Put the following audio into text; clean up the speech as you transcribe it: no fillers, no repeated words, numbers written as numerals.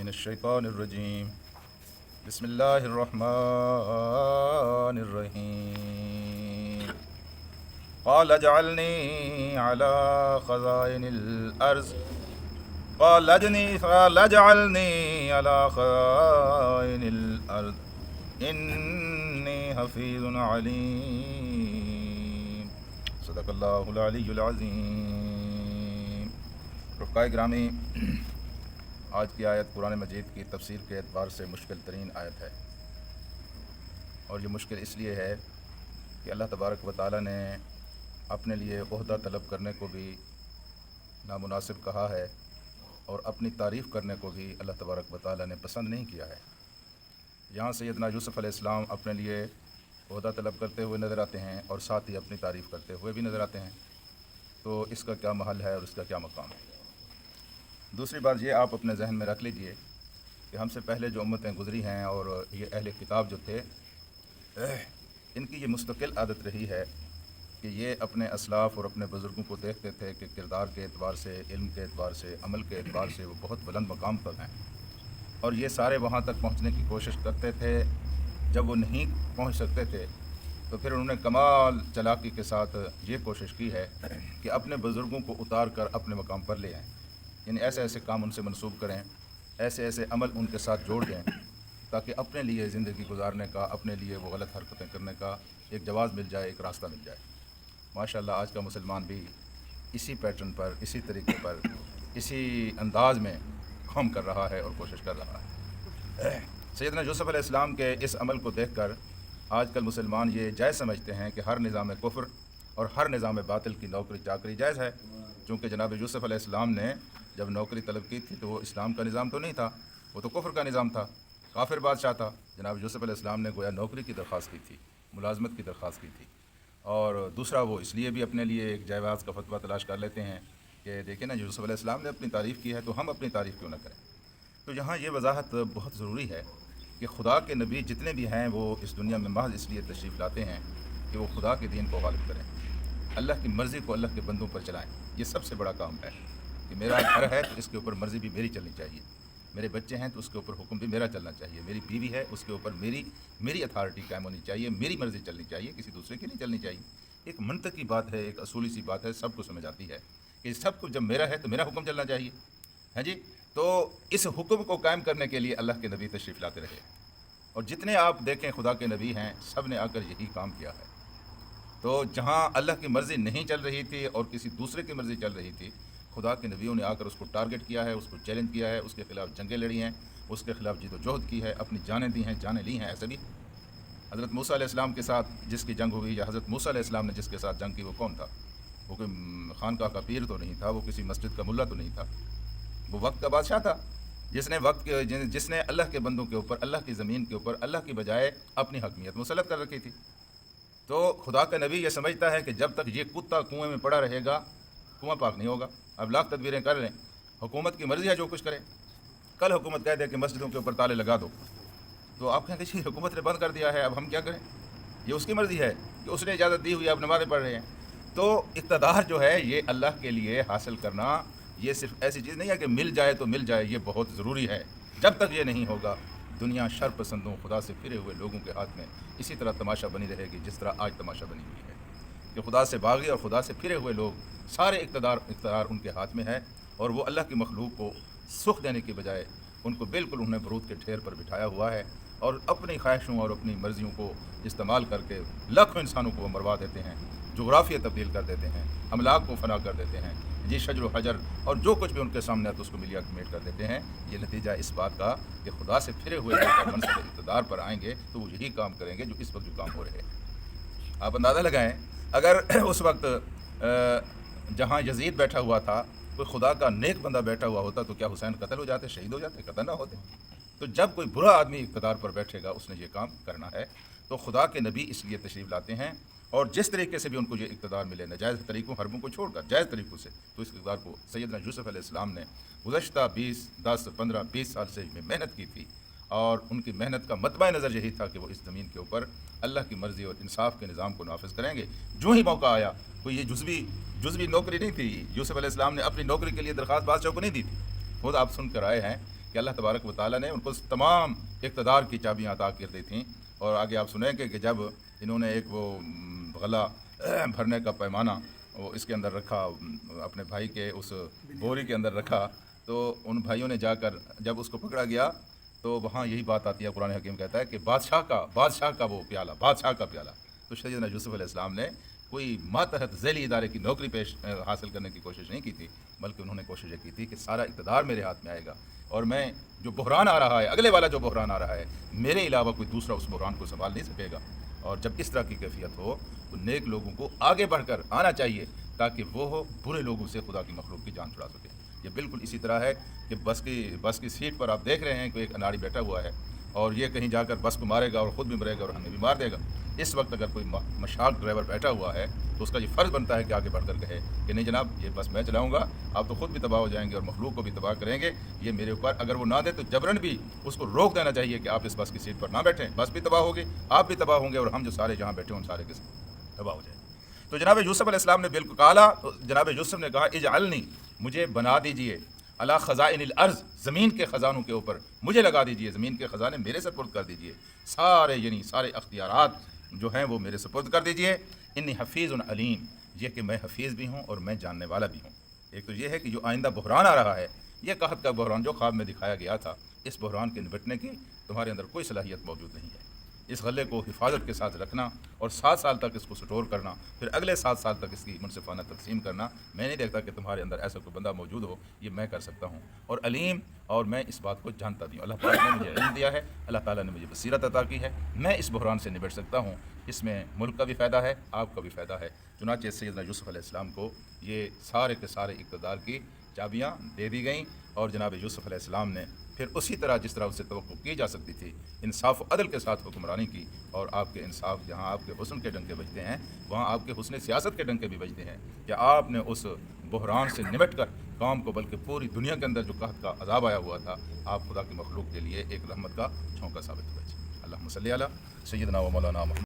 من الشیطان الرجیم بسم اللہ الرحمن الرحیم قال اجعلنی علی خزائن الارض قال اجعلنی علی خزائن الارض انی حفیظ علیم صدق اللہ العلی العظیم۔ رفقائے گرامی، آج کی آیت قرآن مجید کی تفسیر کے اعتبار سے مشکل ترین آیت ہے، اور یہ مشکل اس لیے ہے کہ اللہ تبارک و تعالیٰ نے اپنے لیے عہدہ طلب کرنے کو بھی نامناسب کہا ہے، اور اپنی تعریف کرنے کو بھی اللہ تبارک و تعالیٰ نے پسند نہیں کیا ہے۔ یہاں سیدنا یوسف علیہ السلام اپنے لیے عہدہ طلب کرتے ہوئے نظر آتے ہیں، اور ساتھ ہی اپنی تعریف کرتے ہوئے بھی نظر آتے ہیں، تو اس کا کیا محل ہے اور اس کا کیا مقام ہے؟ دوسری بات یہ آپ اپنے ذہن میں رکھ لیجئے کہ ہم سے پہلے جو امتیں گزری ہیں اور یہ اہل کتاب جو تھے، ان کی یہ مستقل عادت رہی ہے کہ یہ اپنے اسلاف اور اپنے بزرگوں کو دیکھتے تھے کہ کردار کے اعتبار سے، علم کے اعتبار سے، عمل کے اعتبار سے وہ بہت بلند مقام پر ہیں، اور یہ سارے وہاں تک پہنچنے کی کوشش کرتے تھے۔ جب وہ نہیں پہنچ سکتے تھے تو پھر انہوں نے کمال چلاکی کے ساتھ یہ کوشش کی ہے کہ اپنے بزرگوں کو اتار کر اپنے مقام پر لے آئیں، یعنی ایسے ایسے کام ان سے منسوب کریں، ایسے ایسے عمل ان کے ساتھ جوڑ دیں تاکہ اپنے لیے زندگی گزارنے کا، اپنے لیے وہ غلط حرکتیں کرنے کا ایک جواز مل جائے، ایک راستہ مل جائے۔ ماشاءاللہ آج کا مسلمان بھی اسی پیٹرن پر، اسی طریقے پر، اسی انداز میں کام کر رہا ہے اور کوشش کر رہا ہے۔ سیدنا یوسف علیہ السلام کے اس عمل کو دیکھ کر آج کل مسلمان یہ جائز سمجھتے ہیں کہ ہر نظام کفر اور ہر نظام باطل کی نوکری چاکری جائز ہے، چونکہ جناب یوسف علیہ السلام نے جب نوکری طلب کی تھی تو وہ اسلام کا نظام تو نہیں تھا، وہ تو کفر کا نظام تھا، کافر بادشاہ تھا۔ جناب یوسف علیہ السلام نے گویا نوکری کی درخواست کی تھی، ملازمت کی درخواست کی تھی، اور دوسرا وہ اس لیے بھی اپنے لیے ایک جائز کا فتویٰ تلاش کر لیتے ہیں کہ دیکھیں نا، یوسف علیہ السلام نے اپنی تعریف کی ہے تو ہم اپنی تعریف کیوں نہ کریں۔ تو یہاں یہ وضاحت بہت ضروری ہے کہ خدا کے نبی جتنے بھی ہیں وہ اس دنیا میں محض اس لیے تشریف لاتے ہیں کہ وہ خدا کے دین کو غالب کریں، اللہ کی مرضی کو اللہ کے بندوں پر چلائیں۔ یہ سب سے بڑا کام ہے کہ میرا گھر ہے تو اس کے اوپر مرضی بھی میری چلنی چاہیے، میرے بچے ہیں تو اس کے اوپر حکم بھی میرا چلنا چاہیے، میری بیوی ہے اس کے اوپر میری اتھارٹی قائم ہونی چاہیے، میری مرضی چلنی چاہیے، کسی دوسرے کی نہیں چلنی چاہیے۔ ایک منطقی بات ہے، ایک اصولی سی بات ہے، سب کو سمجھ آتی ہے کہ سب کچھ جب میرا ہے تو میرا حکم چلنا چاہیے، ہاں جی۔ تو اس حکم کو قائم کرنے کے لیے اللہ کے نبی تشریف لاتے رہے، اور جتنے آپ دیکھیں خدا کے نبی ہیں سب نے آ کر یہی کام کیا ہے۔ تو جہاں اللہ کی مرضی نہیں چل رہی تھی اور کسی دوسرے کی مرضی چل رہی تھی، خدا کے نبیوں نے آ کر اس کو ٹارگٹ کیا ہے، اس کو چیلنج کیا ہے، اس کے خلاف جنگیں لڑی ہیں، اس کے خلاف جد و جہد کی ہے، اپنی جانیں دی ہیں، جانیں لی ہیں۔ ایسے بھی حضرت موسیٰ علیہ السلام کے ساتھ جس کی جنگ ہوئی، یا حضرت موسیٰ علیہ السلام نے جس کے ساتھ جنگ کی، وہ کون تھا؟ وہ کوئی خانقاہ کا پیر تو نہیں تھا، وہ کسی مسجد کا ملا تو نہیں تھا، وہ وقت کا بادشاہ تھا، جس نے اللہ کے بندوں کے اوپر، اللہ کی زمین کے اوپر اللہ کی بجائے اپنی حکمیت مسلط کر رکھی تھی۔ تو خدا کا نبی یہ سمجھتا ہے کہ جب تک یہ کتا کنویں میں پڑا رہے گا کنواں پاک نہیں ہوگا۔ اب لاکھ تدبیریں کر لیں، حکومت کی مرضی ہے جو کچھ کرے، کل حکومت کہہ دے کہ مسجدوں کے اوپر تالے لگا دو، تو آپ کہیں کہ جی حکومت نے بند کر دیا ہے، اب ہم کیا کریں؟ یہ اس کی مرضی ہے کہ اس نے اجازت دی ہوئی، آپ نمازیں پڑھ رہے ہیں۔ تو اقتدار جو ہے یہ اللہ کے لیے حاصل کرنا، یہ صرف ایسی چیز نہیں ہے کہ مل جائے تو مل جائے، یہ بہت ضروری ہے۔ جب تک یہ نہیں ہوگا دنیا شر پسندوں، خدا سے پھرے ہوئے لوگوں کے ہاتھ میں اسی طرح تماشا بنی رہے گی جس طرح آج تماشا بنی ہوئی ہے، کہ خدا سے باغی اور خدا سے پھرے ہوئے لوگ، سارے اقتدار ان کے ہاتھ میں ہے، اور وہ اللہ کی مخلوق کو سکھ دینے کی بجائے ان کو بالکل انہیں برود کے ڈھیر پر بٹھایا ہوا ہے، اور اپنی خواہشوں اور اپنی مرضیوں کو استعمال کر کے لاکھوں انسانوں کو وہ مروا دیتے ہیں، جغرافیہ تبدیل کر دیتے ہیں، املاک کو فنا کر دیتے ہیں، جی شجر و حجر اور جو کچھ بھی ان کے سامنے آتا ہے اس کو ملیا کمیٹ کر دیتے ہیں۔ یہ نتیجہ اس بات کا کہ خدا سے پھرے ہوئے لوگ منصب اقتدار پر آئیں گے تو وہ یہی کام کریں گے جو اس وقت جو کام ہو رہے ہیں۔ آپ اندازہ لگائیں، اگر اس وقت جہاں یزید بیٹھا ہوا تھا کوئی خدا کا نیک بندہ بیٹھا ہوا ہوتا تو کیا حسین قتل ہو جاتے، شہید ہو جاتے؟ قتل نہ ہوتے۔ تو جب کوئی برا آدمی اقتدار پر بیٹھے گا اس نے یہ کام کرنا ہے۔ تو خدا کے نبی اس لیے تشریف لاتے ہیں، اور جس طریقے سے بھی ان کو یہ اقتدار ملے، ناجائز طریقوں حربوں کو چھوڑ کر جائز طریقوں سے، تو اس اقتدار کو سیدنا یوسف علیہ السلام نے گزشتہ 20 سال سے محنت کی تھی، اور ان کی محنت کا مطمع نظر یہی تھا کہ وہ اس زمین کے اوپر اللہ کی مرضی اور انصاف کے نظام کو نافذ کریں گے۔ جو ہی موقع آیا، کوئی یہ جزوی نوکری نہیں تھی، یوسف علیہ السلام نے اپنی نوکری کے لیے درخواست بادشاہ کو نہیں دی تھی، خود آپ سن کر آئے ہیں کہ کہ اللہ تبارک و تعالیٰ نے ان کو تمام اقتدار کی چابیاں عطا کر دی تھیں. اور آگے آپ سنیں کہ جب انہوں نے ایک وہ غلہ بھرنے کا پیمانہ وہ اس کے اندر رکھا، اپنے بھائی کے اس بوری کے اندر رکھا، تو ان بھائیوں نے جا کر جب اس کو پکڑا گیا تو وہاں یہی بات آتی ہے، قرآن حکیم کہتا ہے کہ بادشاہ کا وہ پیالہ، بادشاہ کا پیالہ. تو سیدنا یوسف علیہ السلام نے کوئی ماتحت ذیلی ادارے کی نوکری حاصل کرنے کی کوشش نہیں کی تھی، بلکہ انہوں نے کوشش یہ کی تھی کہ سارا اقتدار میرے ہاتھ میں آئے گا، اور میں جو بحران آ رہا ہے، اگلے والا جو بحران آ رہا ہے، میرے علاوہ کوئی دوسرا اس بحران کو سنبھال نہیں سکے گا. اور جب اس طرح کی کیفیت ہو تو نیک لوگوں کو آگے بڑھ کر آنا چاہیے تاکہ وہ برے لوگوں سے خدا کی مخلوق کی جان چھڑا سکے. یہ بالکل اسی طرح ہے کہ بس کی سیٹ پر آپ دیکھ رہے ہیں کہ ایک اناڑی بیٹھا ہوا ہے، اور یہ کہیں جا کر بس کو مارے گا اور خود بھی مرے گا اور ہمیں بھی مار دے گا. اس وقت اگر کوئی مشاق ڈرائیور بیٹھا ہوا ہے تو اس کا یہ فرض بنتا ہے کہ آگے بڑھ کر کہے کہ نہیں جناب، یہ بس میں چلاؤں گا، آپ تو خود بھی تباہ ہو جائیں گے اور مخلوق کو بھی تباہ کریں گے، یہ میرے اوپر. اگر وہ نہ دے تو جبرن بھی اس کو روک دینا چاہیے کہ آپ اس بس کی سیٹ پر نہ بیٹھیں، بس بھی تباہ ہوگی، آپ بھی تباہ ہوں گے، اور ہم جو سارے جہاں بیٹھے ہیں ان سارے کے تباہ ہو جائیں. تو جناب یوسف علیہ السلام نے بالکل کہا، تو جناب یوسف نے کہا اجعلنی، مجھے بنا دیجئے، علی خزائن الارض، زمین کے خزانوں کے اوپر مجھے لگا دیجئے، زمین کے خزانے میرے سپرد کر دیجئے، سارے اختیارات جو ہیں وہ میرے سپرد کر دیجئے. انی حفیظ علیم، یہ کہ میں حفیظ بھی ہوں اور میں جاننے والا بھی ہوں. ایک تو یہ ہے کہ جو آئندہ بحران آ رہا ہے، یہ قحط کا بحران جو خواب میں دکھایا گیا تھا، اس بحران کے نپٹنے کی تمہارے اندر کوئی صلاحیت موجود نہیں ہے. اس غلے کو حفاظت کے ساتھ رکھنا اور 7 سال تک اس کو سٹور کرنا، پھر اگلے 7 سال تک اس کی منصفانہ تقسیم کرنا، میں نہیں دیکھتا کہ تمہارے اندر ایسا کوئی بندہ موجود ہو. یہ میں کر سکتا ہوں، اور علیم، اور میں اس بات کو جانتا بھی ہوں. اللہ تعالیٰ نے مجھے علم دیا ہے، اللہ تعالیٰ نے مجھے بصیرت عطا کی ہے، میں اس بحران سے نبٹ سکتا ہوں. اس میں ملک کا بھی فائدہ ہے، آپ کا بھی فائدہ ہے. چنانچہ سیدنا یوسف علیہ السلام کو یہ سارے کے سارے اقتدار کی چابیاں دے دی گئیں، اور جناب یوسف علیہ السلام نے پھر اسی طرح جس طرح اس سے توقع کی جا سکتی تھی، انصاف و عدل کے ساتھ حکمرانی کی. اور آپ کے انصاف، جہاں آپ کے حسن کے ڈنکے بجتے ہیں، وہاں آپ کے حسن سیاست کے ڈنکے بھی بجتے ہیں کہ آپ نے اس بحران سے نمٹ کر قوم کو، بلکہ پوری دنیا کے اندر جو قحط کا عذاب آیا ہوا تھا، آپ خدا کی مخلوق کے لیے ایک رحمت کا جھونکا ثابت ہوئے. اللہم صلی علی سیدنا و مولانا محمد.